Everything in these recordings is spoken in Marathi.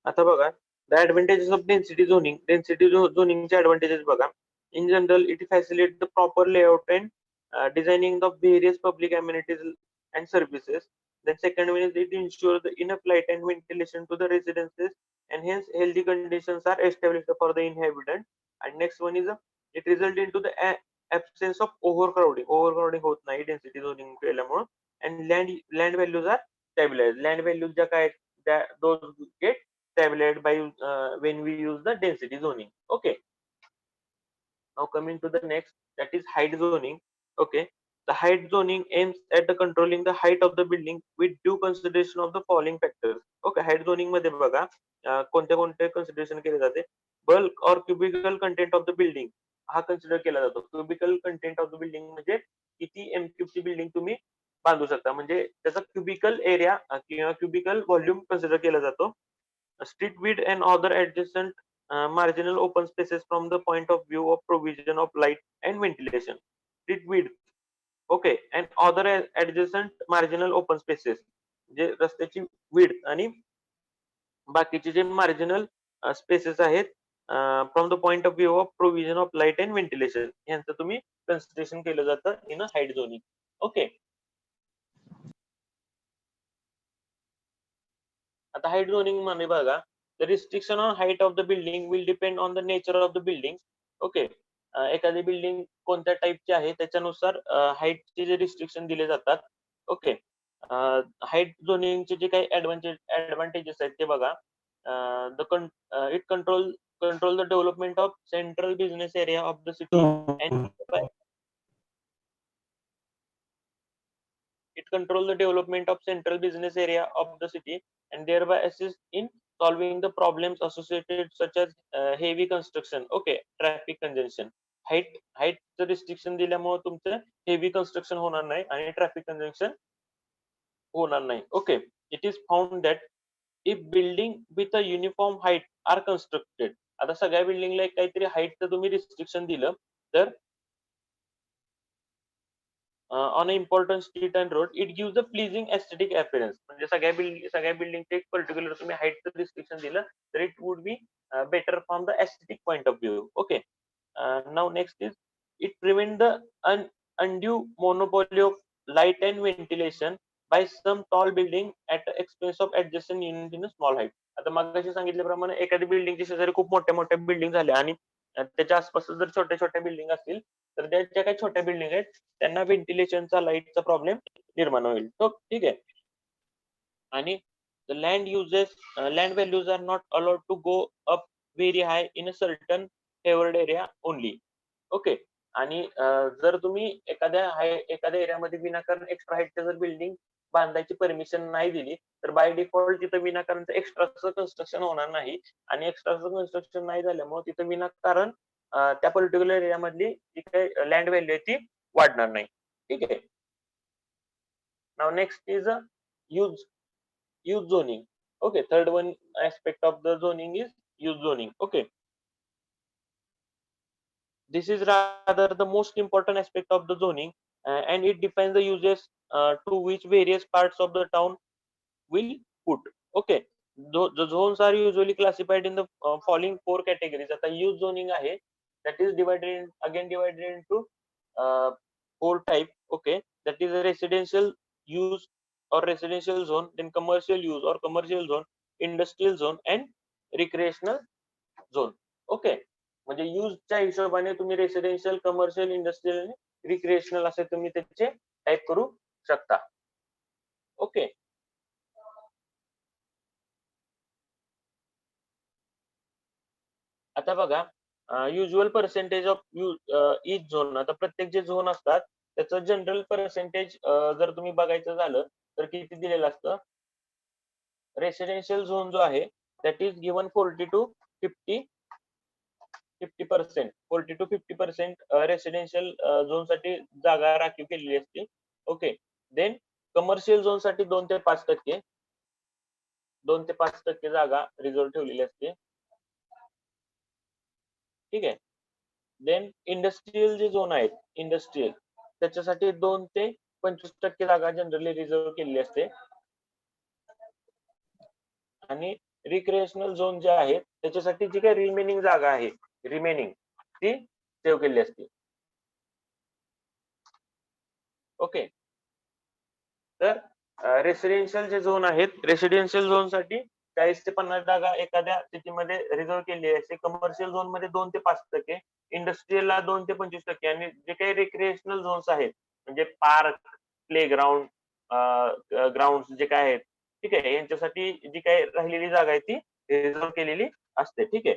आता बघा, the advantages of density zoning. Density झोनिंगचे ऍडव्हान्टेजेस बघा. In general it facilitate the proper layout and designing the various public amenities and services. The second one is it ensures the enough light and ventilation to the residences, and hence healthy conditions are established for the inhabitant. And next one is it result into the absence of overcrowding. Overcrowding होत नाही density zoning केल्यामुळे. And land values are stabilized. Land values ज्या काय those get stabilized by when we use the density zoning. Okay. Now coming to the next, that is height zoning. Okay, the height zoning aims at the controlling the height of the building with due consideration of the following factors. Okay, height zoning मध्ये बघा कोणते कोणते consideration केले जाते. Bulk or cubical content of the building हा consider केला जातो. Cubical content of the building म्हणजे किती MQ ची बिल्डिंग तुम्ही बांधू शकता, म्हणजे त्याचा क्युबिकल एरिया किंवा क्युबिकल व्हॉल्यूम कन्सिडर केला जातो. Street width and other adjacent marginal open spaces from the point of view of provision of light and ventilation. Street width, okay, and other adjacent marginal open spaces, जे रस्त्याची width आणि बाकीचे जे मार्जिनल स्पेसेस आहेत from the point of view of provision of light and ventilation यांचं तुम्ही कन्सिडरेशन केलं जातं इन हाईट झोनिंग. ओके, आता हाईट झोनिंग मध्ये बघा, the restriction on height of the building will depend on the nature of the building. Okay, एखादी बिल्डिंग कोणत्या टाईपची आहे त्याच्यानुसार हाईटचे जे रिस्ट्रिक्शन दिले जातात. ओके, हाईट झोनिंगचे जे काही ऍडव्हान्टेजेस आहेत ते बघा. It control the development of central business area of the city and it control the development of central business area of the city and thereby assist in solving the problems associated such as heavy construction. Okay, traffic congestion. height restriction दिल्यामुळे तुमचं हेवी कन्स्ट्रक्शन होणार नाही आणि ट्रॅफिक कंजंक्शन होणार नाही. Okay, it is found that if building with a uniform height are constructed. आता सगळ्या बिल्डिंगला एक काहीतरी हाईटचं तुम्ही रिस्ट्रिक्शन दिलं तर on important street and road it gives a pleasing aesthetic appearance. म्हणजे सगळ्या बिल्डिंगचे एक पर्टिक्युलर तुम्ही हाईटचं रिस्ट्रिक्शन दिलं तर it would be better from the aesthetic point of view. Okay, now next is it prevent the undue monopoly of light and ventilation by some tall building at the expense of adjacent unit in a small height. आता मगाशी सांगितल्याप्रमाणे एखादी बिल्डिंगच्या शेजारी खूप मोठ्या मोठ्या बिल्डिंग झाल्या आणि त्याच्या आसपास जर छोट्या छोट्या बिल्डिंग असतील तर त्या ज्या काही छोट्या बिल्डिंग आहेत त्यांना व्हेंटिलेशनचा लाईटचा प्रॉब्लेम निर्माण होईल. तो ठीक आहे. आणि the land values are not allowed to go up very high in a certain favored area only. Okay, आणि जर तुम्ही एखाद्या एरियामध्ये विनाकारण एक्स्ट्रा हाईटच्या जर बिल्डिंग बांधायची परमिशन नाही दिली तर बाय डिफॉल्ट तिथं विनाकारणचं एक्स्ट्राचं कन्स्ट्रक्शन होणार नाही आणि एक्स्ट्राचं कन्स्ट्रक्शन नाही झाल्यामुळे तिथं विनाकारण त्या पर्टिक्युलर एरियामधली जी काही लँड व्हॅल्यू आहे ती वाढणार नाही. ठीक आहे. Now next is use zoning. Okay, third one aspect of the zoning is use zoning. Okay, this is rather the most important aspect of the zoning, and it defines the uses to which various parts of the town will put. Okay, the zones are usually classified in the following four categories. आता use zoning आहे that is divided into four type. Okay, that is a residential use or residential zone, then commercial use or commercial zone, industrial zone and recreational zone. Okay, म्हणजे युजच्या हिशोबाने तुम्ही रेसिडेन्शियल, कमर्शियल, इंडस्ट्रियल आणि रिक्रिएशनल असे तुम्ही त्याचे टाईप करू शकता. ओके, आता बघा usual percentage of each zone. आता प्रत्येक जे झोन असतात त्याचं जनरल पर्सेंटेज जर तुम्ही बघायचं झालं तर किती दिलेलं असतं. रेसिडेन्शियल झोन जो आहे that is given 40 to 50%. 40 to 50% residential zone साठी जागा राखीव केलेली असते. ओके, देन कमर्शियल झोन साठी 2 ते 5% जागा रिझर्व ठेवलेली असते. ठीक आहे. देन इंडस्ट्रियल जे झोन आहेत इंडस्ट्रियल त्याच्यासाठी 2 ते 25% जागा जनरली रिझर्व केलेली असते. आणि रिक्रिएशनल झोन जे आहे त्याच्यासाठी जी काही रिमेनिंग जागा आहे रिमेनिंग ती सेव्ह केली असते. ओके. तर रेसिडेन्शियल जे झोन आहेत रेसिडेन्शियल झोन साठी 40 ते 50 जागा एखाद्या सिटीमध्ये रिझर्व केली असते. कमर्शियल झोन मध्ये 2 ते 5%, इंडस्ट्रीयलला 2 ते 25% आणि जे काही रिक्रिएशनल झोन्स आहेत म्हणजे पार्क, प्लेग्राऊंड, ग्राउंड जे काय आहेत ठीक आहे यांच्यासाठी जी काही राहिलेली जागा आहे ती रिझर्व केलेली असते. ठीक आहे.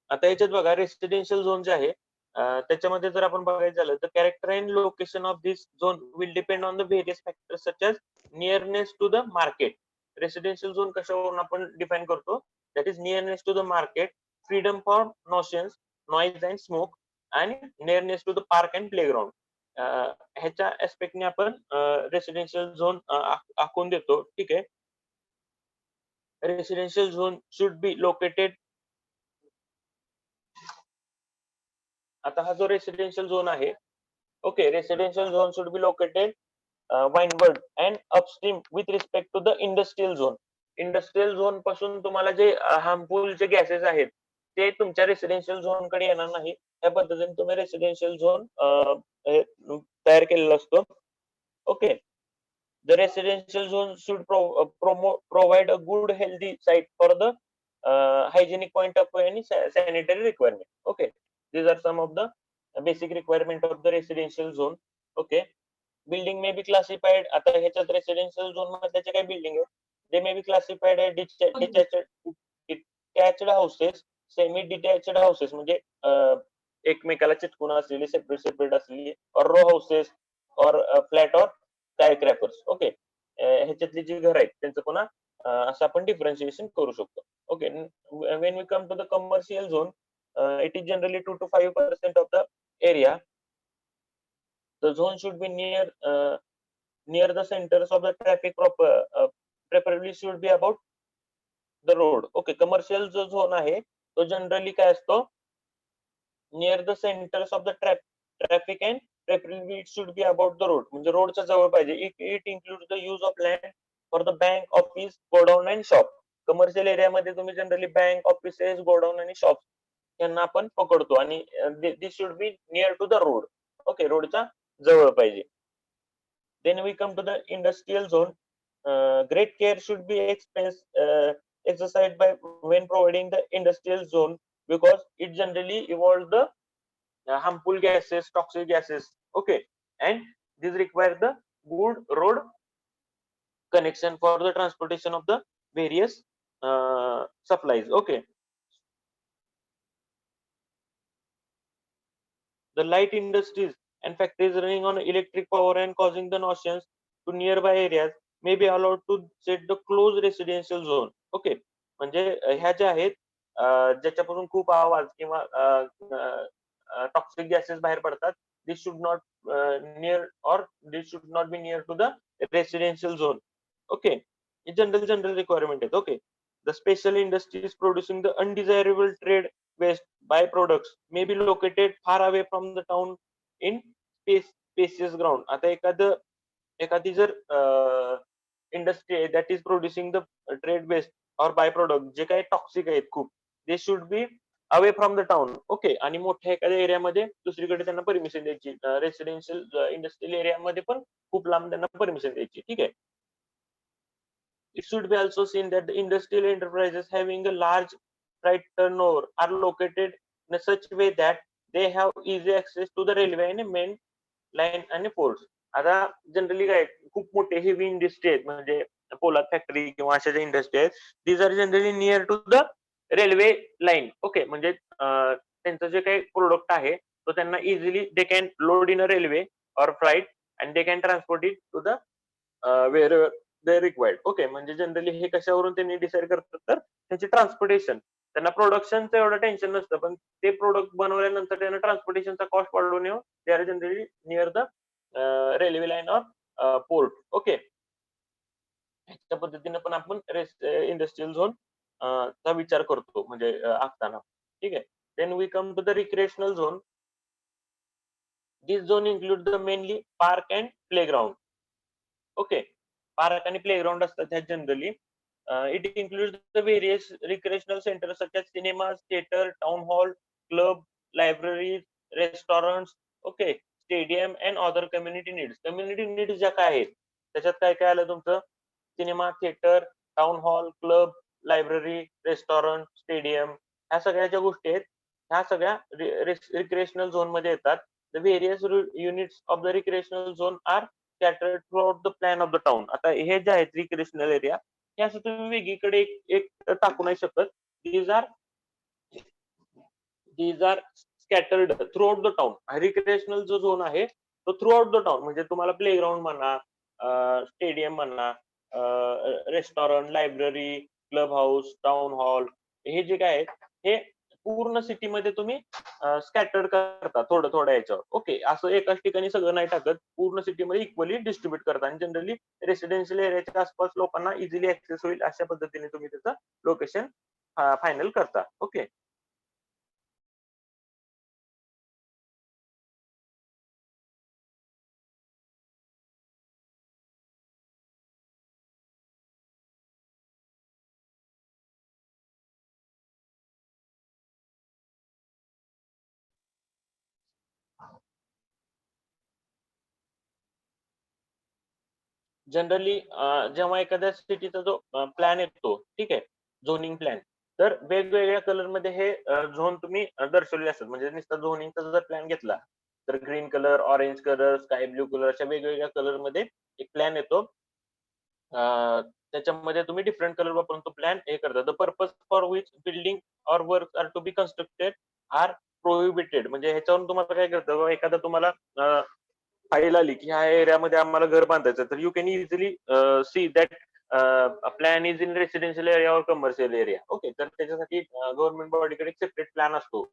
आता याच्यात बघा रेसिडेन्शियल झोन जे आहे त्याच्यामध्ये जर आपण बघायचं झालं तर character and location of this zone will depend on the various factors such as nearness to the market. Residential zone कशावरून आपण डिफाईन करतो that is nearness to the market, freedom for nuisances, noise and smoke आणि nearness to the park and playground. ह्याच्या ऍस्पेक्टने आपण रेसिडेन्शियल झोन आखून देतो. ठीक आहे. Residential zone should be located. आता हा जो रेसिडेन्शियल झोन आहे okay residential zone should be located windward and upstream with respect to the industrial zone. Industrial zone पासून तुम्हाला जे हार्मफुल जे गॅसेस आहेत ते तुमच्या रेसिडेन्शियल झोन कडे येणार नाही. त्या पद्धतीने तुम्ही रेसिडेन्शियल झोन तयार केलेला असतो. Okay. The residential zone should provide a good healthy site for the hygienic point of view and sanitary requirement. Okay, these are some of the basic requirement of the residential zone. Okay, building may be classified. आता ह्याच्यात residential zone मध्ये त्याचे काही building आहे they may be classified as detached houses, semi detached houses म्हणजे एकमेकाला चिटकून असलेली सेपरेट सेपरेट असलेली or row houses or flat or skyscrapers. Okay. ह्याच्यातली जी घर आहेत त्यांचं पुन्हा असं आपण डिफरन्शिएशन करू शकतो. Okay. When we come to the commercial zone it is generally 2 to 5% of the area. The zone should be near the centers of the traffic preferably should be about the road. Okay. Commercial जो झोन आहे तो जनरली काय असतो near the centres of the traffic and preferably it should be about the road म्हणजे रोडच्या जवळ पाहिजे. It includes the use of land for the bank, office, godown and shop. Commercial एरियामध्ये तुम्ही जनरली बँक, ऑफिसेस, गोडाऊन आणि शॉप यांना आपण पकडतो आणि this should be near to the road. Okay. रोडच्या जवळ पाहिजे. Then we come to the industrial zone. Great care should be exercised by when providing the industrial zone because it generally evolves the harmful gases, toxic gases. Okay, and this require the good road connection for the transportation of the various supplies. Okay, the light industries and factories running on electric power and causing the notions to nearby areas may be allowed to set the close residential zone. Okay, म्हणजे ह्या ज्या आहेत ज्याच्यापासून खूप आवाज किंवा टॉक्सिक गॅसेस बाहेर पडतात this should not near or this should not be near to the residential zone. Okay, general requirement is okay. The special industries producing the undesirable trade waste byproducts may be located far away from the town in spacious ground. आता एखादी जर इंडस्ट्री आहे that is producing the trade waste or by product जे काही टॉक्सिक आहेत खूप they should be away from the town. Okay. आणि मोठ्या एखाद्या एरियामध्ये दुसरीकडे त्यांना परमिशन द्यायची. रेसिडेन्शियल इंडस्ट्रियल एरियामध्ये पण खूप लांब त्यांना परमिशन द्यायची. ठीक आहे. It should be also seen that the industrial enterprises having a large freight turnover are located in such a way that they have easy access to the railway and main line and ports. आता जनरली काय खूप मोठे हेवी इंडस्ट्री आहेत म्हणजे पोलाद फॅक्टरी किंवा अशा ज्या इंडस्ट्री आहेत these are generally near to the railway line. Okay. म्हणजे त्यांचं जे काही प्रोडक्ट आहे तो त्यांना easily they can load in a railway or flight and they can transport it to the where they required. Okay. म्हणजे जनरली हे कशावरून त्यांनी डिसाईड करतात तर त्यांचे ट्रान्सपोर्टेशन त्यांना प्रोडक्शनचं एवढं टेन्शन नसतं पण ते प्रोडक्ट बनवल्यानंतर त्यांना ट्रान्सपोर्टेशनचा कॉस्ट वाढवून येऊ they are generally near the railway line or port. Okay. ह्याच्या पद्धतीने पण आपण इंडस्ट्रियल झोन चा विचार करतो म्हणजे आखताना. ठीक आहे. Then we come to the recreational zone. This zone include the mainly park and playground. Okay. Park आणि प्लेग्राऊंड असतात ह्यात generally It includes the various recreational centers such as cinemas, theater, town hall, club, libraries, restaurants, okay, stadium and other community needs. Community needs ज्या काय आहेत त्याच्यात काय काय आलं तुमचं? Cinema, theatre, town hall, club, library, restaurant, stadium ह्या सगळ्या ज्या गोष्टी आहेत ह्या सगळ्या रिक्रिएशनल झोन मध्ये येतात. The various units of the recreational zone are scattered throughout the plan of the town. आता हे जे आहेत रिक्रिएशनल एरिया हे असं तुम्ही वेगळीकडे एक टाकू नाही शकत. These are scattered throughout the town. Recreational जो झोन आहे तो थ्रू आउट द टाउन म्हणजे तुम्हाला प्लेग्राऊंड म्हणा, स्टेडियम म्हणा, restaurant, library, club house, town hall हे जे काय आहेत हे पूर्ण सिटीमध्ये तुम्ही स्कॅटर्ड करता थोडं थोडं याच्यावर. ओके, असं एकाच ठिकाणी सगळं नाही टाकत, पूर्ण सिटीमध्ये इक्वली डिस्ट्रीब्युट करता आणि जनरली रेसिडेन्शियल एरियाच्या आसपास लोकांना इझिली ऍक्सेस होईल अशा पद्धतीने तुम्ही त्याचं लोकेशन फायनल करता. ओके. जनरली जेव्हा एखाद्या सिटीचा जो प्लॅन येतो, ठीक आहे, झोनिंग प्लॅन, तर वेगवेगळ्या कलर मध्ये हे झोन तुम्ही दर्शवले असतात. म्हणजे नुसता झोनिंगचा जर प्लॅन घेतला तर green colour, orange colour, sky blue colour अशा वेगवेगळ्या कलर मध्ये एक प्लॅन येतो. त्याच्यामध्ये तुम्ही डिफरंट कलर वापरून तो प्लॅन हे करता. The purpose for which building or work are to be constructed are prohibited. म्हणजे ह्याच्यावरून तुम्हाला काय करतं, एखादा तुम्हाला फाईल आली की ह्या एरियामध्ये आम्हाला घर बांधायचं, तर you can easily see that plan is in residential area or commercial area. Okay, तर त्याच्यासाठी गव्हर्नमेंट बॉडीकडे एक सेपरेट प्लॅन असतो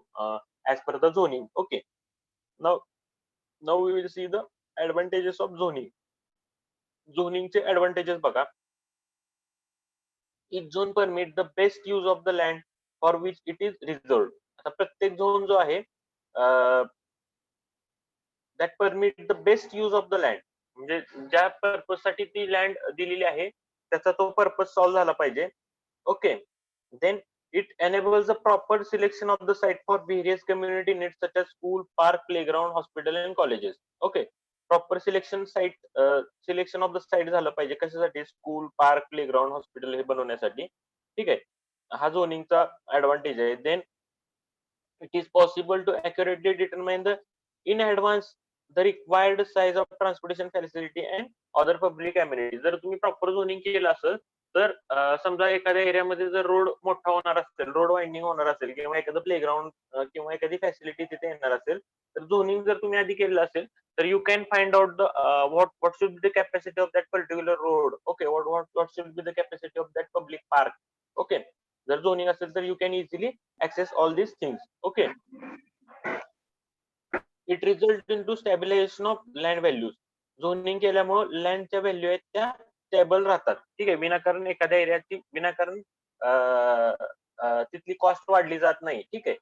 as per the zoning. Okay, now now we will see the advantages of zoning. झोनिंगचे ऍडव्हान्टेजेस बघा. Each zone permit the best use of the land for which it is reserve. आता प्रत्येक झोन जो आहे that permit the best use of the land, म्हणजे ज्या पर्पज साठी ती लँड दिलेली आहे त्याचा तो पर्पज सॉल्व्ह झाला पाहिजे. Okay, then it enables the proper selection of the site for various community needs such as school, park, playground, hospital and colleges. Okay, proper selection of the site झालं पाहिजे कशासाठी? स्कूल, पार्क, प्लेग्राऊंड, हॉस्पिटल हे बनवण्यासाठी. ठीक आहे, हा झोनिंगचा ऍडव्हान्टेज आहे. Then it is possible to accurately determine the in advance the required size of transportation facility and other public amenities. जर तुम्ही प्रॉपर झोनिंग केलं असेल तर समजा एखाद्या एरियामध्ये जर रोड मोठा होणार असेल, रोड वाइंडिंग होणार असेल किंवा एखादं प्लेग्राऊंड किंवा एखादी फॅसिलिटी तिथे येणार असेल, तर झोनिंग जर तुम्ही आधी केलं असेल तर you can find out the what should be the capacity of that particular road. Okay, what should be the capacity of that public park. Okay, जर झोनिंग असेल तर you can easily access all these things. Okay, it results into stabilization of land values. Zoning केल्यामुळे लँडच्या व्हॅल्यू आहेत त्या स्टेबल राहतात. ठीक आहे, विनाकारण एखाद्या एरियाची विनाकारण तिथली कॉस्ट वाढली जात नाही. ठीक आहे,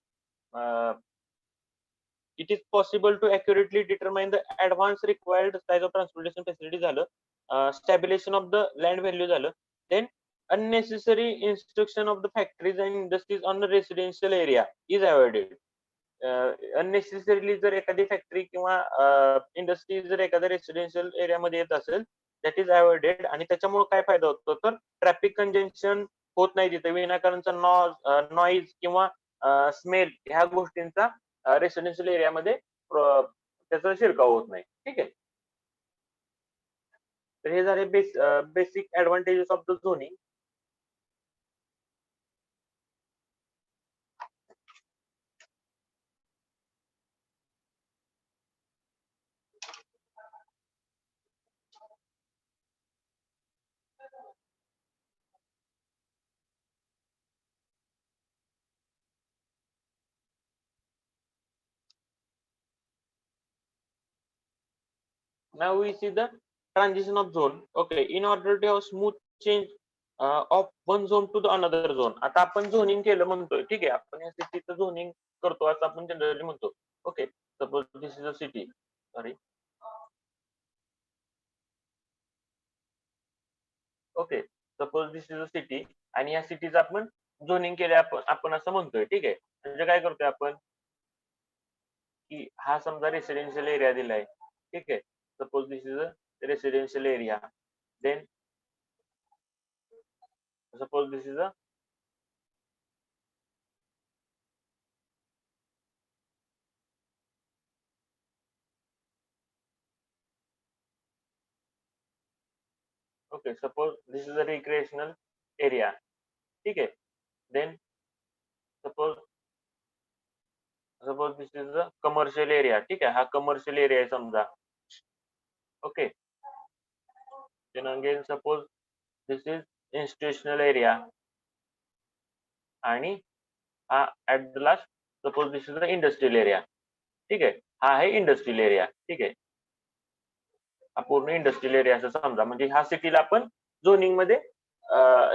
it is possible to accurately determine the advance required size of transportation facility झालं, stabilization of the land value झालं. Then unnecessary instruction of the factories and industries on the residential area is avoided. Unnecessarily जर एखादी फॅक्टरी किंवा इंडस्ट्री जर एखाद्या रेसिडेन्शियल एरियामध्ये येत असेल दॅट इज अवॉइडेड. आणि त्याच्यामुळे काय फायदा होतो तर ट्रॅफिक कंजेन्शन होत नाही तिथे, विनाकारणचा नॉईज किंवा स्मेल ह्या गोष्टींचा रेसिडेन्शियल एरियामध्ये त्याचा शिरकाव होत नाही. ठीक आहे, तर हे झाले basic advantages of the zoning. Now we see the transition of zone. Okay, in order to have smooth change of one zone to the another zone. आता आपण झोनिंग केलं म्हणतोय, ठीक आहे, आपण या सिटीचं झोनिंग करतो असं आपण जनरली म्हणतो. Okay, suppose this is a city, sorry. Okay, suppose this is a city आणि या सिटीचं आपण झोनिंग केले, आपण असं म्हणतोय. ठीक आहे. म्हणजे काय करतोय आपण, की हा समजा रेसिडेन्शियल एरिया दिलाय. ठीक आहे. Suppose this is a residential area. Then suppose this is a okay, suppose this is a recreational area. ठीक आहे. Then suppose suppose this is a commercial area. ठीक आहे. हा कमर्शियल एरिया आहे समजा. Okay. Then again suppose this is institutional area आणि हा at the last suppose this is the industrial area. ठीक आहे. हा आहे इंडस्ट्रियल एरिया. ठीक आहे. हा पूर्ण इंडस्ट्रियल एरिया असं समजा. म्हणजे ह्या सिटीला आपण झोनिंग मध्ये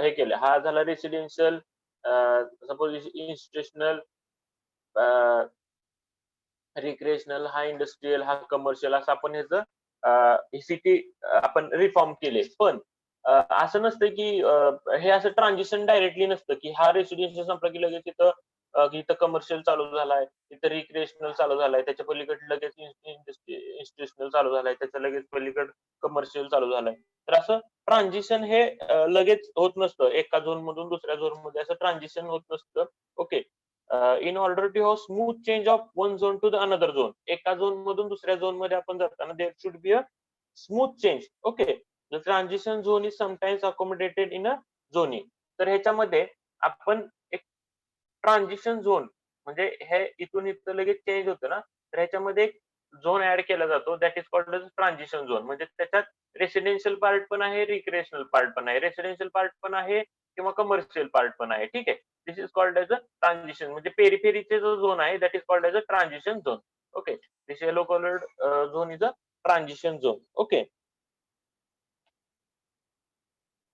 हे केलं. हा झाला रेसिडेन्शियल, सपोज इन्स्टिट्यूशनल, रिक्रिएशनल, हा इंडस्ट्रियल, हा कमर्शियल, असं आपण ह्याचं ही सिटी आपण रिफॉर्म केले. पण असं नसतं की हे असं ट्रान्झिशन डायरेक्टली नसतं की हा रेसिडेन्शियल संपला की लगेच इथं कमर्शियल चालू झालाय, इथं रिक्रिएशनल चालू झालाय, त्याच्या पलीकडे लगेच इन्स्टिट्यूशनल चालू झालाय, त्याच्या लगेच पलीकडे कमर्शियल चालू झालाय. तर असं ट्रान्झिशन हे लगेच होत नसतं. एका झोन मधून दुसऱ्या झोन मध्ये असं ट्रान्झिशन होत नसतं. Okay. In order to have smooth change of one zone to the another zone, एका झोन मधून दुसऱ्या झोन मध्ये आपण जाताना there should be a smooth change. Okay. The transition zone is sometimes accommodated in a zoning. तर ह्याच्यामध्ये आपण एक ट्रान्झिशन झोन म्हणजे हे इथून इथं लगेच चेंज होतं ना, तर ह्याच्यामध्ये एक झोन ऍड केला जातो, that is called as transition zone. म्हणजे त्याच्यात रेसिडेन्शियल पार्ट पण आहे, रिक्रिएशनल पार्ट पण आहे, रेसिडेन्शियल पार्ट पण आहे किंवा कमर्शियल पार्ट पण आहे. ठीक आहे. This is called as a transition. म्हणजे पेरिफेरीचे जो झोन आहे that is called as a transition zone. Okay. This yellow coloured zone is a transition zone. Okay.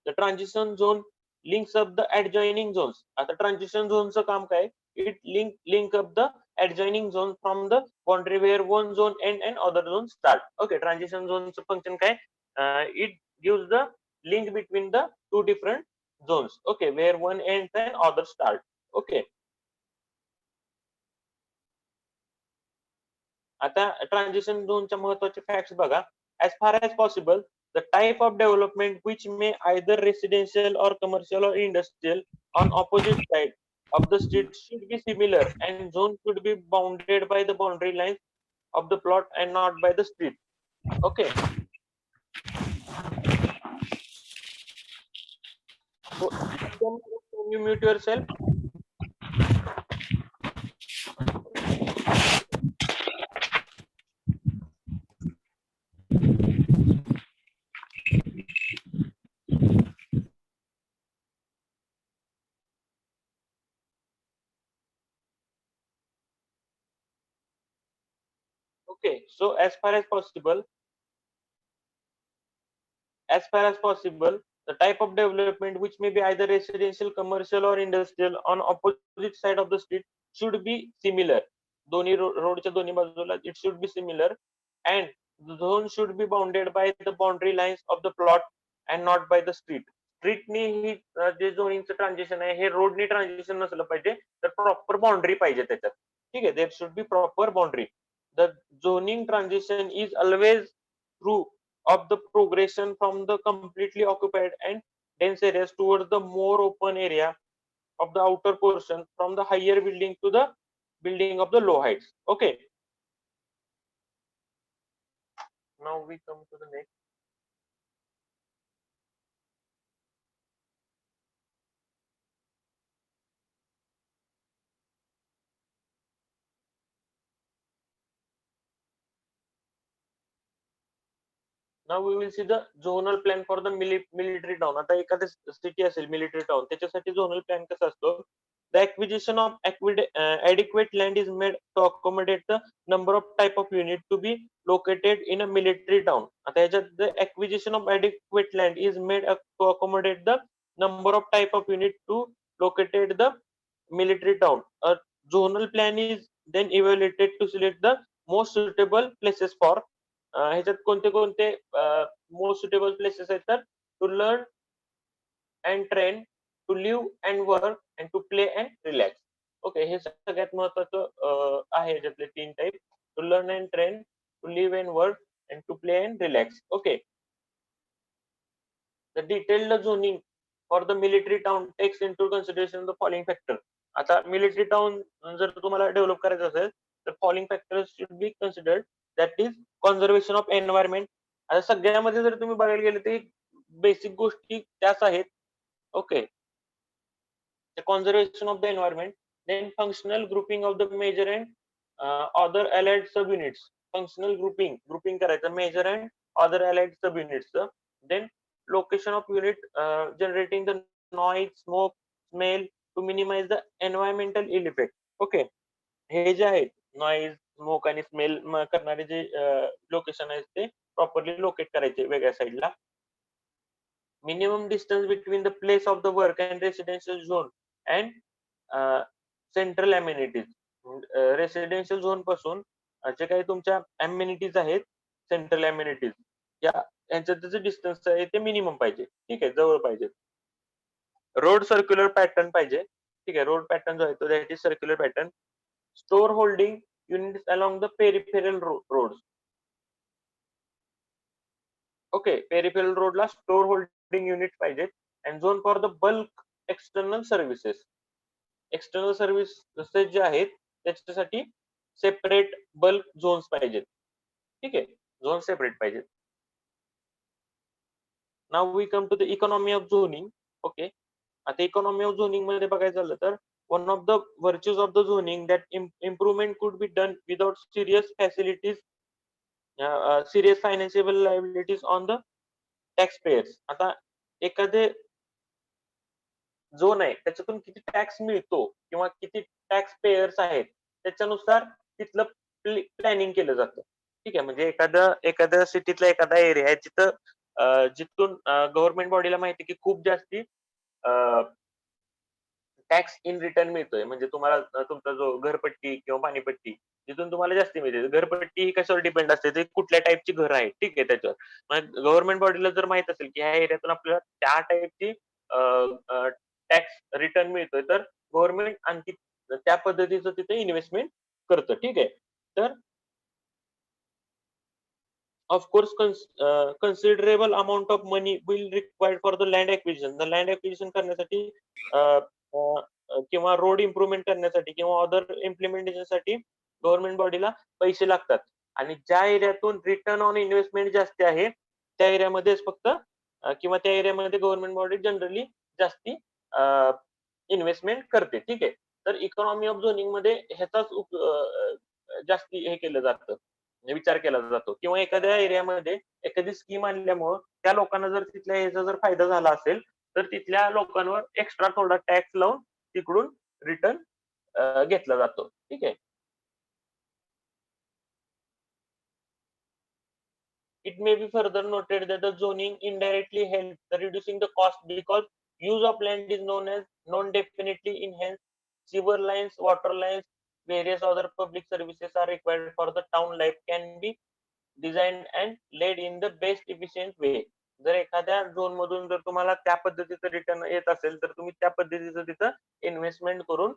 The transition zone links up the adjoining zones. आता ट्रान्झिशन झोनचं काम काय, it link up the adjoining zone from the boundary where one zone end and other zone start. Okay. Transition झोनचं फंक्शन काय, it gives the link between the two different zones. Okay. Where one end and other start. Okay. आता ट्रान्झिशन झोनच्या महत्वाचे फॅक्ट्स बघा. As far as possible the type of development which may either residential or commercial or industrial on opposite side of the street should be similar and zone should be bounded by the boundary lines of the plot and not by the street. Okay. So can you mute yourself? Okay. So as far as possible, the type of development which may be either residential, commercial, or industrial on opposite side of the street should be similar. दोन्ही रोडच्या दोन्ही बाजूला it should be similar, and the zone should be bounded by the boundary lines of the plot and not by the street. स्ट्रीटनी ही जे झोनिंगचं ट्रान्झिशन आहे हे रोडनी ट्रान्झिशन नसलं पाहिजे, तर प्रॉपर बाउंड्री पाहिजे त्याच्यात. ठीक आहे. देर should B proper boundary. The zoning transition is always through of the progression from the completely occupied and dense areas towards the more open area of the outer portion from the higher building to the building of the low heights. Okay. Now we come to the next. Now we will see the zonal plan for the military town. आता एखाद्या सिटी असेल मिलिटरी टाउन, त्याच्यासाठी झोनल प्लॅन कसा असतो, the acquisition of adequate land is made to accommodate the number of type of unit to be located in a military town. आता ह्याच्यात the acquisition of adequate land is made to accommodate the number of type of unit to located the military town. A zonal plan is then evaluated to select the most suitable places for ह्याच्यात कोणते कोणते मोस्ट सुटेबल प्लेसेस आहेत, तर to learn and train, to live and work and to play and relax. Okay, हे सगळ्यात महत्वाचं आहे याच्यातले 3 type. To learn and train, to live and work and to play and relax. Okay. The detailed zoning for the military town takes into consideration the following factor. आता मिलिटरी टाउन जर तुम्हाला डेव्हलप करायचं असेल तर following factors should be considered. That is conservation of environment. आता सगळ्यामध्ये जर तुम्ही बघायला गेले तर बेसिक गोष्टी त्याच आहेत. Okay. The conservation of the environment, then functional grouping of the major and other allied subunits. Functional grouping करायचं major and other allied subunits. Then location of unit generating the noise, smoke, smell to minimize the environmental ill effect. Okay, हे जे आहेत नॉइज, स्मोक आणि स्मेल करणारे जे लोकेशन आहेत ते प्रॉपरली लोकेट करायचे वेगळ्या साईडला. Minimum distance between the place of the work and residential zone and central amenities. Residential zone पासून जे काही तुमच्या अम्युनिटीज आहेत, सेंट्रल अम्युनिटीज, यांच्यात जे डिस्टन्स आहे ते मिनिमम पाहिजे. ठीक आहे, जवळ पाहिजे. रोड सर्क्युलर पॅटर्न पाहिजे. ठीक आहे, रोड पॅटर्न जो आहे तो that is circular pattern. Store holding units along the peripheral roads. Okay, peripheral रोडला स्टोर होल्डिंग युनिट पाहिजेत. And zone for the bulk external services. External services जे आहेत त्याच्यासाठी सेपरेट बल्क झोन्स पाहिजेत. ठीक आहे, झोन सेपरेट पाहिजेत. Now we come to the economy of zoning. Okay, आता इकॉनॉमी ऑफ झोनिंग मध्ये बघायचं झालं तर one of the virtues of the zoning that improvement could be done without serious facilities, serious financial liabilities on the tax pairs. आता एखादे झोन आहे त्याच्यातून किती टॅक्स मिळतो किंवा किती टॅक्स पेयर्स आहेत त्याच्यानुसार तिथलं प्लॅनिंग केलं जातं. ठीक आहे, म्हणजे एखाद्या सिटीतला एखादा एरिया आहे जिथून गव्हर्नमेंट बॉडीला माहिती की खूप जास्ती टॅक्स इन रिटर्न मिळतोय. म्हणजे तुम्हाला तुमचा जो घरपट्टी किंवा पाणीपट्टी जिथून तुम्हाला जास्त मिळते. घरपट्टी ही कशावर डिपेंड असते, ते कुठल्या टाईपची घर आहे. ठीक आहे, त्याच्यावर गव्हर्नमेंट बॉडीला जर माहित असेल की ह्या एरियातून आपल्याला त्या टाईपची टॅक्स रिटर्न मिळतोय तर गव्हर्नमेंट आणखी त्या पद्धतीचं तिथे इन्व्हेस्टमेंट करतं. ठीक आहे, तर of course considerable amount of money will required for the land acquisition. The land acquisition करण्यासाठी किंवा रोड इम्प्रुव्हमेंट करण्यासाठी किंवा अदर इम्प्लिमेंटेशन साठी गव्हर्नमेंट बॉडीला पैसे लागतात. आणि ज्या एरियातून रिटर्न ऑन इन्व्हेस्टमेंट जास्त आहे त्या एरियामध्येच फक्त किंवा त्या एरियामध्ये गव्हर्नमेंट बॉडी जनरली जास्ती इन्व्हेस्टमेंट करते. ठीक आहे, तर इकॉनॉमी ऑफ झोनिंग मध्ये ह्याचाच जास्ती हे केलं जातं, विचार केला जातो. किंवा एखाद्या एरियामध्ये एखादी स्कीम आणल्यामुळं त्या लोकांना जर तिथल्या ह्याचा जर फायदा झाला असेल तर तिथल्या लोकांवर एक्स्ट्रा थोडा टॅक्स लावून तिकडून रिटर्न घेतला जातो. ठीक आहे. It may be further noted that the zoning indirectly helps reducing the cost because use of land is known definitely in hence sewer lines, water lines, various other public services are required for the town life can be designed and laid in the best efficient way. जर एखाद्या झोन मधून जर तुम्हाला त्या पद्धतीचं रिटर्न येत असेल तर तुम्ही त्या पद्धतीचं तिथं इन्व्हेस्टमेंट करून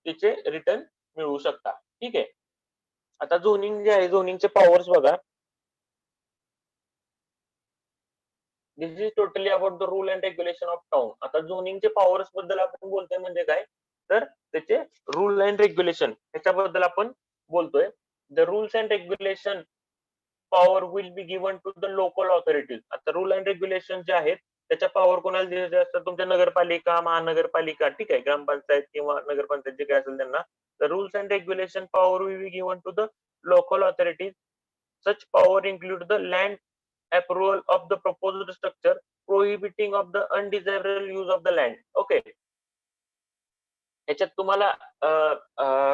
तिचे रिटर्न मिळवू शकता. ठीक आहे, आता झोनिंग जे आहे झोनिंगचे पॉवर्स बघा. This is totally about the rule and regulation of town. आता झोनिंगचे पॉवर्स बद्दल आपण बोलतोय म्हणजे काय तर त्याचे रूल अँड रेग्युलेशन ह्याच्याबद्दल आपण बोलतोय. The rules and regulation power will be given to the local authorities. आता रूल अँड रेग्युलेशन जे आहेत त्याच्या पॉवर कोणाला दिले असतात, तुमच्या नगरपालिका, महानगरपालिका, ठीक आहे, ग्रामपंचायत किंवा नगरपंचायत जे काय असेल त्यांना. The rules and regulation power will be given to the local authorities. Such power include the land approval of the proposed structure, prohibiting of the undesirable use of the land. Okay, याच्यात तुम्हाला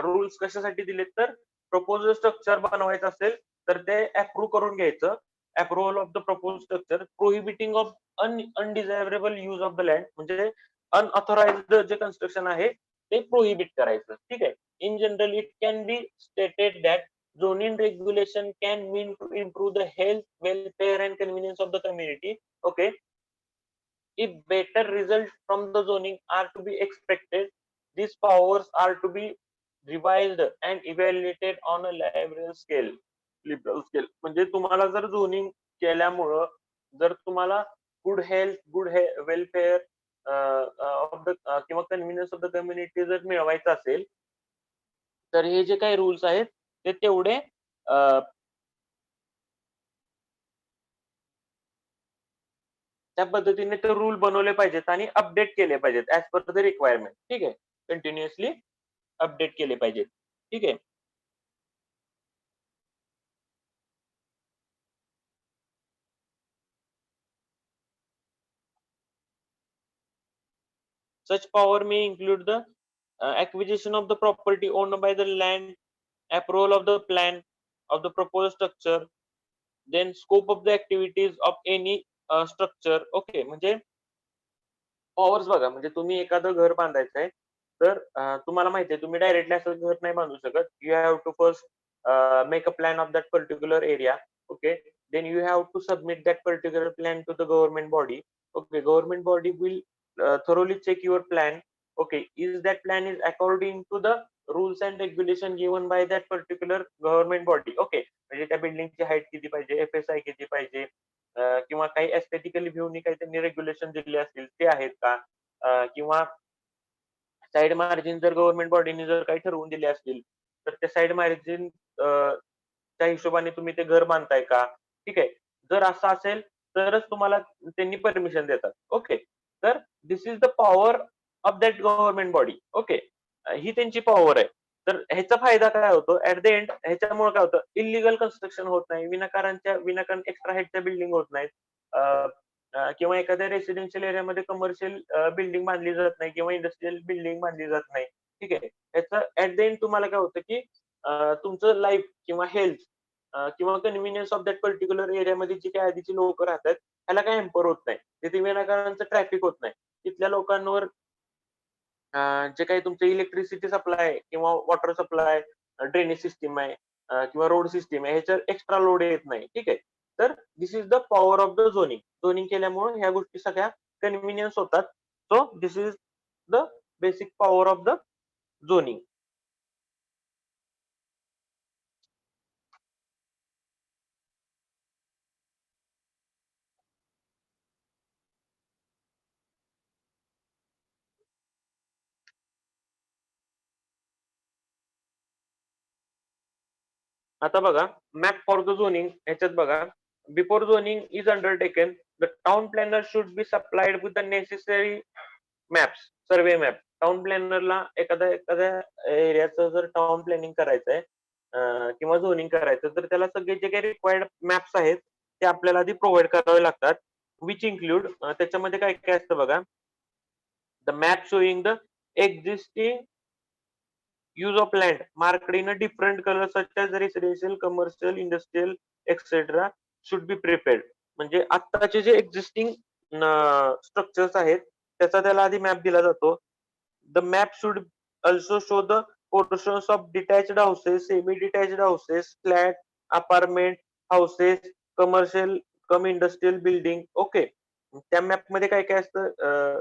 रूल्स कशासाठी दिलेत तर प्रपोजल स्ट्रक्चर बनवायचं असेल तर ते अप्रूव्ह करून घ्यायचं. Approval of the propose structure, prohibiting of undesirable use of the land म्हणजे अनऑथोराइज्ड जे कन्स्ट्रक्शन आहे ते प्रोहिबिट करायचं. ठीक आहे. In general it can be stated that zoning regulation can mean to improve the health, welfare and convenience of the community. Okay, if better results from the zoning are to be expected, these powers are to be revised and evaluated on a liberal scale. म्हणजे तुम्हाला जर झोनिंग केल्यामुळं जर तुम्हाला good health, good welfare of the किंवा कन्व्हिनियन्स ऑफ द कम्युनिटी जर मिळवायचं असेल, तर हे जे काही रूल्स आहेत ते तेवढे त्या पद्धतीने ते रूल बनवले पाहिजेत आणि अपडेट केले पाहिजेत ऍज पर द रिक्वायरमेंट. ठीक आहे, कंटिन्युअसली अपडेट केले पाहिजेत. ठीक आहे. Such power may include the acquisition of the property owned by the land, approval of the plan of the proposed structure, then scope of the activities of any structure. Okay, म्हणजे पॉवर्स बघा, म्हणजे तुम्ही एखादं घर बांधायचं आहे, तर तुम्हाला माहिती आहे तुम्ही डायरेक्टली असं घर नाही बांधू शकत. You have to first make a plan of that particular area. Okay, then you have to submit that particular plan to the government body. Okay, government body will thoroughly check your plan. Okay, is that plan is according to the rules and regulation given by that particular government body. Okay, म्हणजे त्या बिल्डिंगची हाईट किती पाहिजे, FSI किती पाहिजे, किंवा काही एस्थेटिकली व्ह्यूनी काही त्यांनी रेग्युलेशन दिले असतील ते आहेत का, किंवा साईड मार्जिन जर गव्हर्नमेंट बॉडीने जर काही ठरवून दिले असतील, तर त्या साईड मार्जिन त्या हिशोबाने तुम्ही ते घर बांधताय का. ठीक आहे, जर असं असेल तरच तुम्हाला त्यांनी परमिशन देतात. ओके, तर this is the power of that government body. Okay, ही त्यांची पॉवर आहे. तर ह्याचा फायदा काय होतो ऍट द एंड, ह्याच्यामुळे काय होतं, इलिगल कन्स्ट्रक्शन होत नाही, विनाकारण एक्स्ट्रा हाईटच्या बिल्डिंग होत नाहीत, किंवा एखाद्या रेसिडेन्शियल एरियामध्ये कमर्शियल बिल्डिंग बांधली जात नाही किंवा इंडस्ट्रियल बिल्डिंग बांधली जात नाही. ठीक आहे, ह्याचं ऍट द एंड तुम्हाला काय होतं की तुमचं लाईफ किंवा हेल्थ किंवा कन्व्हिनियन्स ऑफ दॅट पर्टिक्युलर एरियामध्ये जी काही आधीची लोक राहतात त्याला काही हॅम्पर होत नाही, तिथे विनाकारणचं ट्रॅफिक होत नाही, तिथल्या लोकांवर जे काही तुमचं इलेक्ट्रिसिटी सप्लाय किंवा वॉटर सप्लाय, ड्रेनेज सिस्टीम आहे, किंवा रोड सिस्टीम आहे, ह्याच्यावर एक्स्ट्रा लोड येत नाही. ठीक आहे, तर this is the power of the zoning. Zoning केल्यामुळे ह्या गोष्टी सगळ्या कन्व्हिनियन्स होतात. So this is the basic power of the zoning. आता बघा, मॅप फॉर द झोनिंग ह्याच्यात बघा, before zoning is undertaken the town planner should be supplied with the necessary maps, survey map. Town प्लॅनरला एखाद्या एरियाचं जर टाउन प्लॅनिंग करायचंय किंवा झोनिंग करायचं, तर त्याला सगळे जे काही रिक्वायर्ड मॅप्स आहेत ते आपल्याला आधी प्रोव्हाइड करावे लागतात. विच इन्क्लूड, त्याच्यामध्ये काय काय असतं बघा, the map showing the existing use of land marked in a different color such as residential, commercial, industrial, etc. should be prepared. म्हणजे आत्ताचे जे एक्झिस्टिंग स्ट्रक्चर्स आहेत त्याचा त्याला आधी मॅप दिला जातो. The map should also show the portions of detached houses, semi detached houses, flat, apartment houses, commercial cum industrial building. Okay, त्या मॅप मध्ये काय काय असतं,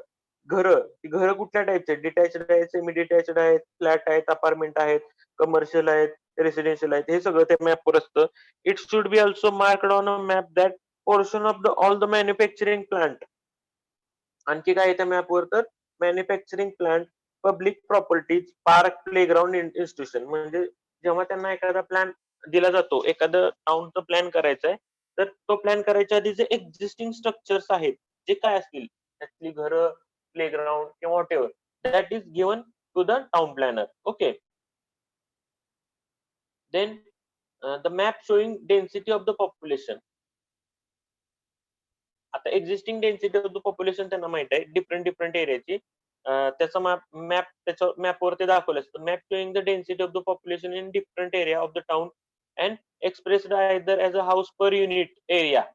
घरं कुठल्या टाईपचे आहेत, डिटॅच्ड आहेत, सेमी डिटॅच्ड आहेत, फ्लॅट आहेत, अपार्टमेंट आहेत, कमर्शियल आहेत, रेसिडेन्शियल आहेत, हे सगळं त्या मॅपवर असतं. It should be also marked on a map that portion of the all the manufacturing plant. आणखी काय त्या मॅपवर, तर manufacturing plant, public properties, park, playground, institution. म्हणजे जेव्हा त्यांना एखादा प्लॅन दिला जातो, एखादं टाउनचं प्लॅन करायचा आहे, तर तो प्लॅन करायच्या आधी जे एक्झिस्टिंग स्ट्रक्चर्स आहेत जे काय असतील, त्यातली घरं, प्लेग्राउंड किंवा whatever, that is given to the town planner. Okay, then the map showing density of the population. आता existing density of the population त्यांना माहित आहे डिफरंट डिफरंट एरियाची, त्याचा मॅप त्याच्या मॅपवर ते दाखवलं असतं. Map showing the density of the population in different area of the town and expressed either as a house per unit area,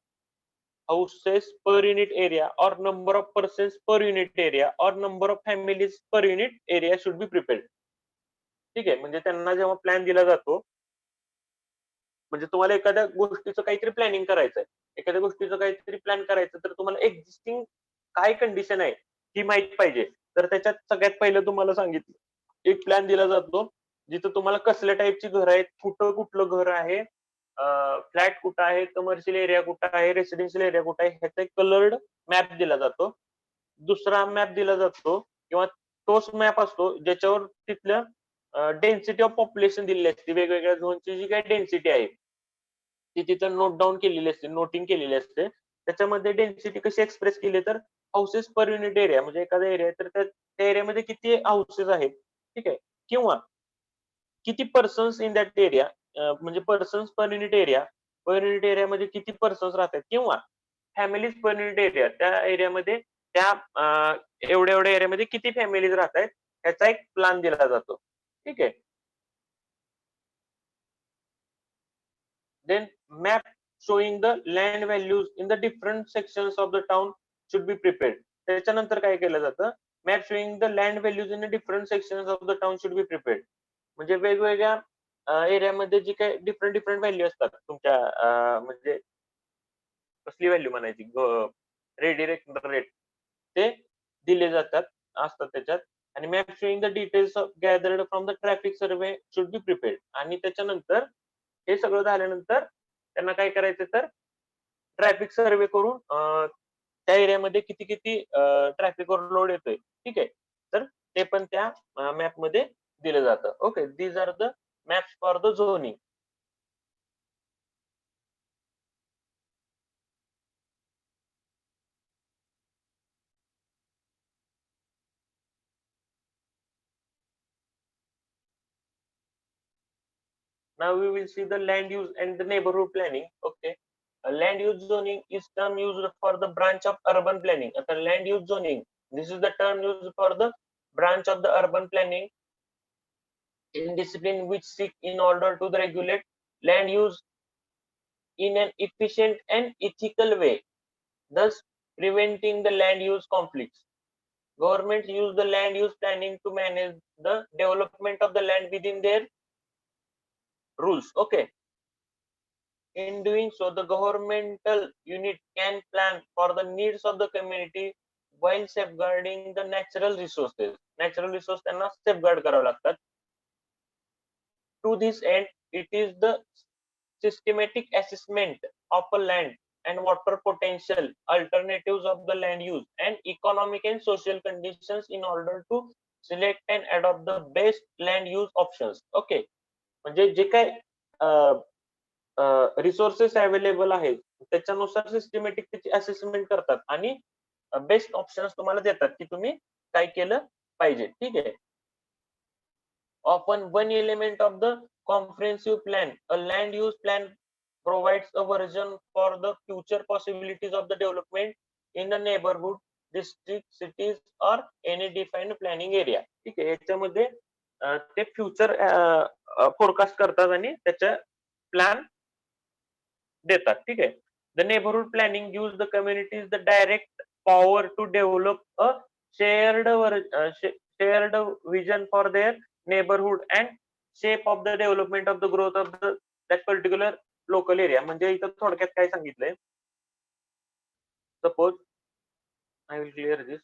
houses per unit area, or number of persons per unit area, or number of families per unit area should be prepared. ठीक आहे, म्हणजे त्यांना जेव्हा प्लॅन दिला जातो, म्हणजे तुम्हाला एखाद्या गोष्टीचं काहीतरी प्लॅनिंग करायचंय, एखाद्या गोष्टीचं काहीतरी प्लॅन करायचं, तर तुम्हाला एक्झिस्टिंग काय कंडिशन आहे ही माहित पाहिजे. तर त्याच्यात सगळ्यात पहिलं तुम्हाला सांगितलं, एक प्लॅन दिला जातो जिथं तुम्हाला कसल्या टाईपची घर आहेत, कुठं कुठलं घर आहे, फ्लॅट कुठं आहे, कमर्शियल एरिया कुठं आहे, रेसिडेन्शियल एरिया कुठं आहे, ह्याचा एक कलर्ड मॅप दिला जातो. दुसरा मॅप दिला जातो किंवा तोच मॅप असतो ज्याच्यावर तिथलं डेन्सिटी ऑफ पॉप्युलेशन दिलेली असते. वेगवेगळ्या झोनची जी काही डेन्सिटी आहे ती तिथं नोट डाऊन केलेली असते, नोटिंग केलेली असते. त्याच्यामध्ये डेन्सिटी कशी एक्सप्रेस केली तर हाऊसेस पर युनिट एरिया, म्हणजे एखादा एरिया आहे तर त्या एरियामध्ये किती हाऊसेस आहेत, ठीक आहे, किंवा किती पर्सन्स इन दॅट एरिया, म्हणजे पर्सन्स पर युनिट एरियामध्ये किती पर्सन्स राहतात, किंवा फॅमिलीज पर युनिट एरिया, त्या एरियामध्ये त्या एवढ्या एवढ्या एरियामध्ये किती फॅमिलीज राहत आहेत याचा एक प्लॅन दिला जातो. ठीक आहे. Then map showing the land values in the different sections of the town should be prepared. त्याच्यानंतर काय केलं जातं, map showing the land values in different sections of the town should be prepared. म्हणजे वेगवेगळ्या एरियामध्ये जी काही डिफरंट डिफरंट व्हॅल्यू असतात तुमच्या, म्हणजे कसली व्हॅल्यू म्हणायची, रेडिरेट रेट, ते दिले जातात, असतात त्याच्यात. आणि map showing the details gathered from the traffic survey should be prepared. आणि त्याच्यानंतर हे सगळं झाल्यानंतर त्यांना काय करायचं तर ट्रॅफिक सर्वे करून त्या एरियामध्ये किती किती ट्रॅफिकवर लोड येतोय, ठीक आहे, तर ते पण त्या मॅप मध्ये दिलं जातं. Okay, these are the maps for the zoning. Now we will see the land use and the neighborhood planning. Okay. Land use zoning is term used for the branch of urban planning. आता land use zoning, this is the term used for the branch of the urban planning in discipline which seek in order to regulate land use in an efficient and ethical way, thus preventing the land use conflicts. Governments use the land use planning to manage the development of the land within their rules. Okay. In doing so, the governmental unit can plan for the needs of the community while safeguarding the natural resources. Natural resource त्यांना safeguard करावे लागतात. To this end, it is the systematic assessment of a land and water potential, alternatives of the land use, and economic and social conditions in order to select and adopt the best land use options. Okay. म्हणजे जे काय रिसोर्सेस अवेलेबल आहेत त्याच्यानुसार सिस्टमॅटिक त्याची असेसमेंट करतात आणि बेस्ट ऑप्शन तुम्हाला देतात की तुम्ही काय केलं पाहिजे. ठीक आहे. Often one element of the comprehensive plan, a land use plan, provides a version for the future possibilities of the development in the neighborhood, district, cities or any defined planning area. ठीक आहे. याच्यामध्ये ते फ्युचर फोरकास्ट करतात आणि त्याच्या प्लॅन देतात. ठीक आहे. The neighbourhood planning gives the communities the direct power to develop a shared shared vision for their neighbourhood and shape of the development of the growth of the that particular local area. म्हणजे इथं थोडक्यात काय सांगितलंय, suppose I will clear this.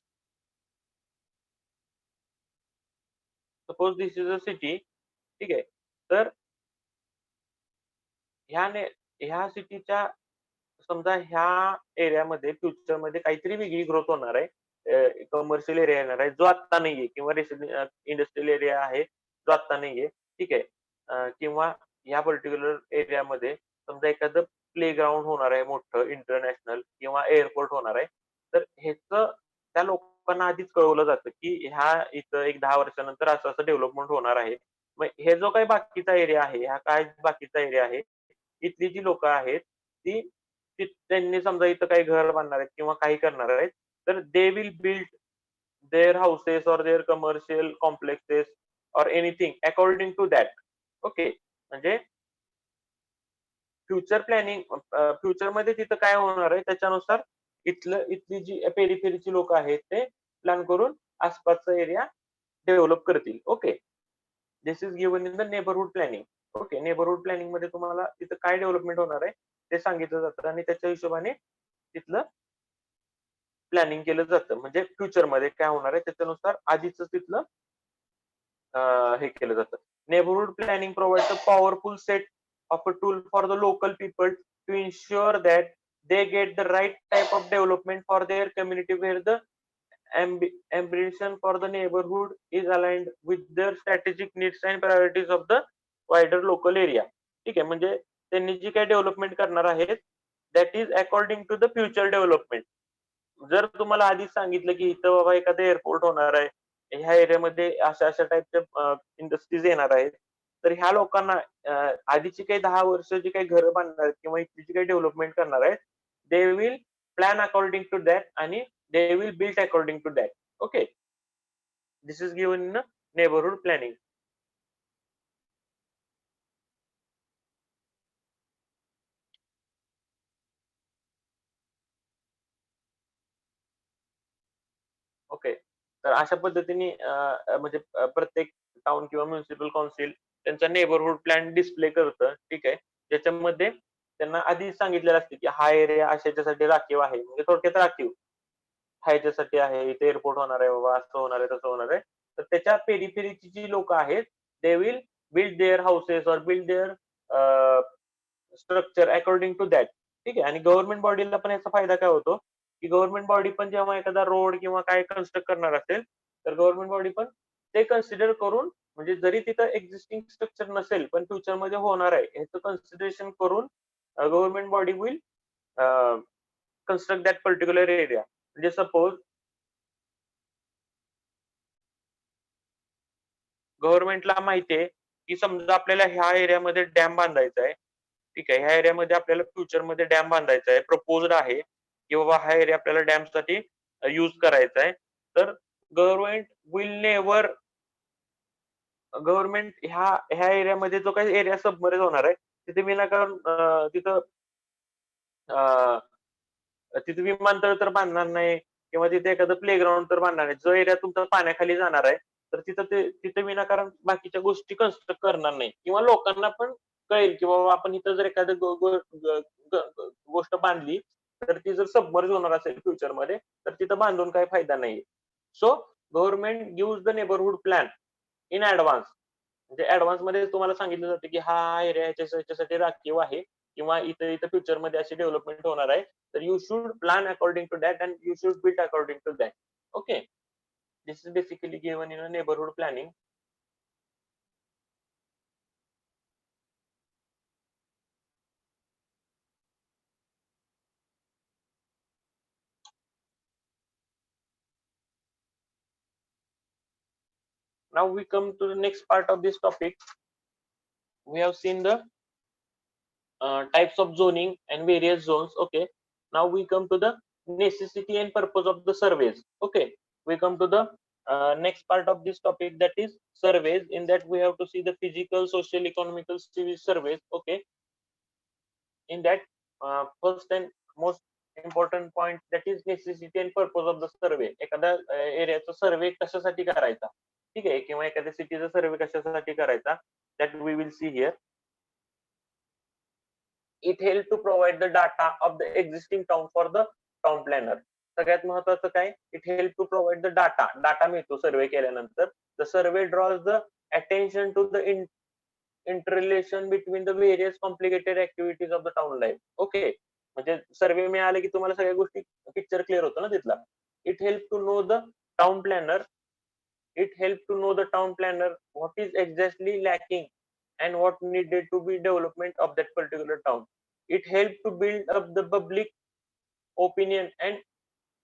Suppose this is a city. ठीक आहे. तर ह्या सिटीच्या समजा ह्या एरियामध्ये फ्युचरमध्ये काहीतरी वेगळी ग्रोथ होणार आहे, कमर्शियल एरिया येणार आहे जो आता नाहीये, किंवा इंडस्ट्रियल एरिया आहे जो आता नाहीये. ठीक आहे. किंवा ह्या पर्टिक्युलर एरियामध्ये समजा एखादं प्ले ग्राउंड होणार आहे मोठं इंटरनॅशनल, किंवा एअरपोर्ट होणार आहे. तर ह्याचं त्या लोकांना आधीच कळवलं जातं की ह्या इथं एक 10 वर्षानंतर असं असं डेव्हलपमेंट होणार आहे. मग हे जो काही बाकीचा एरिया आहे, हा काय बाकीचा एरिया आहे, इथली जी लोक आहेत ती त्यांनी समजा इथं काही घर बांधणार आहेत किंवा काही करणार आहेत, तर they will build their houses or their commercial complexes or anything according to that. Okay. म्हणजे फ्युचर प्लॅनिंग, फ्युचरमध्ये तिथं काय होणार आहे त्याच्यानुसार इथली जी पेरिफेरीची लोक आहेत ते प्लॅन करून आसपासचा एरिया डेव्हलप करतील. Okay. This is given in the neighbourhood planning. Okay. Neighbourhood planning मध्ये तुम्हाला तिथं काय डेव्हलपमेंट होणार आहे ते सांगितलं जातं आणि त्याच्या हिशोबाने तिथलं प्लॅनिंग केलं जातं. म्हणजे फ्युचरमध्ये काय होणार आहे त्याच्यानुसार आधीच तिथलं हे केलं जातं. Neighbourhood planning provides a powerful set of a tool for the local people to ensure that they get the right type of development for their community where the ambition for the neighborhood is aligned with their strategic needs and priorities of the wider local area. ठीक आहे, म्हणजे त्यांनी जी काही डेव्हलपमेंट करणार आहेत that is according to the future development. जर तुम्हाला आधीच सांगितलं की इथं बाबा एखादं एअरपोर्ट होणार आहे, ह्या एरियामध्ये अशा अशा टाईपच्या इंडस्ट्रीज येणार आहेत, तर ह्या लोकांना आधीची काही 10 वर्ष जी काही घरं बांधणार आहेत किंवा इथली जी काही डेव्हलपमेंट करणार आहेत, they will plan according to that and they will build according to that. Okay, this is given in a neighborhood planning. Okay, तर अशा पद्धतीने म्हणजे प्रत्येक टाउन किंवा म्युनिसिपल काउन्सिल त्यांचा नेबरहूड प्लॅन डिस्प्ले करतं. ठीक आहे, ज्याच्यामध्ये त्यांना आधीच सांगितलेलं असते की हा एरिया अशाच्यासाठी राखीव आहे, म्हणजे थोडक्यात राखीव ह्याच्यासाठी आहे, इथे एअरपोर्ट होणार आहे बाबा, असं होणार आहे, तसं होणार आहे. तर त्याच्या पेरिफेरीची जी लोक आहेत they will build their houses or build their structure according to that. ठीक आहे, आणि गव्हर्नमेंट बॉडीला पण याचा फायदा काय होतो की गव्हर्नमेंट बॉडी पण जेव्हा एखादा रोड किंवा काय कन्स्ट्रक्ट करणार असेल तर गव्हर्नमेंट बॉडी पण ते कन्सिडर करून, म्हणजे जरी तिथं एक्झिस्टिंग स्ट्रक्चर नसेल पण फ्युचरमध्ये होणार आहे ह्याचं कन्सिडरेशन करून government body will construct that particular area. म्हणजे सपोज गव्हर्नमेंटला माहिती आहे की समजा आपल्याला ह्या एरियामध्ये डॅम बांधायचा आहे. ठीक आहे, ह्या एरियामध्ये आपल्याला फ्युचरमध्ये डॅम बांधायचा आहे, प्रपोज्ड आहे की बाबा हा एरिया आपल्याला डॅम साठी युज करायचा आहे. तर गव्हर्नमेंट विल नेवर गव्हर्नमेंट ह्या ह्या एरियामध्ये जो काही एरिया सबमरेज होणार आहे तिथे विनाकारण अं, तिथे विमानतळ तर बांधणार नाही किंवा तिथे एखादं प्लेग्राऊंड तर बांधणार नाही. जो एरिया तुमचा पाण्याखाली जाणार आहे तर तिथे विनाकारण बाकीच्या गोष्टी कन्स्ट्रक्ट करणार नाही, किंवा लोकांना पण कळेल की बाबा आपण इथं जर एखादी गोष्ट बांधली तर ती जर सबमर्ज होणार असेल फ्युचरमध्ये तर तिथं बांधून काही फायदा नाही. So government gives the neighbourhood plan in advance. म्हणजे ऍडव्हान्स मध्ये तुम्हाला सांगितलं जातं की हा एरिया याच्यासाठी राखीव आहे किंवा इथं इथं फ्युचरमध्ये अशी डेव्हलपमेंट होणार आहे, तर you should plan according to that and you should build according to that. Okay, this is basically given in a neighborhood planning. Now we come to the next part of this topic. We have seen the types of zoning and various zones. Okay, now we come to the necessity and purpose of the surveys. Okay, we come to the next part of this topic, that is surveys. In that we have to see the physical, social, economical, civil surveys. Okay, in that first and most important point, that is necessity and purpose of the survey. एखाद्या एरियाचा सर्वे कशासाठी करायचा, ठीक आहे, किंवा एखाद्या सिटीचा सर्वे कशासाठी करायचा, that we will see here. It helps to provide the data of the existing town for the town planner. सगळ्यात महत्वाचं काय, it help to provide the data मिळतो सर्वे केल्यानंतर. The survey draws the attention to the interrelation between the various complicated activities of the town life. Okay, म्हणजे सर्वे मिळाले की तुम्हाला सगळ्या गोष्टी पिक्चर क्लिअर होतो ना तिथला. It help to know the town planner it helps to know the town planner what is exactly lacking and what needed to be development of that particular town. It helps to build up the public opinion and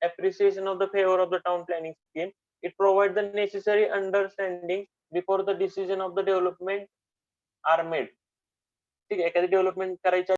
appreciation of the favor of the town planning scheme. It provides the necessary understanding before the decision of the development are made. ठीक आहे, एखादी डेव्हलपमेंट करायची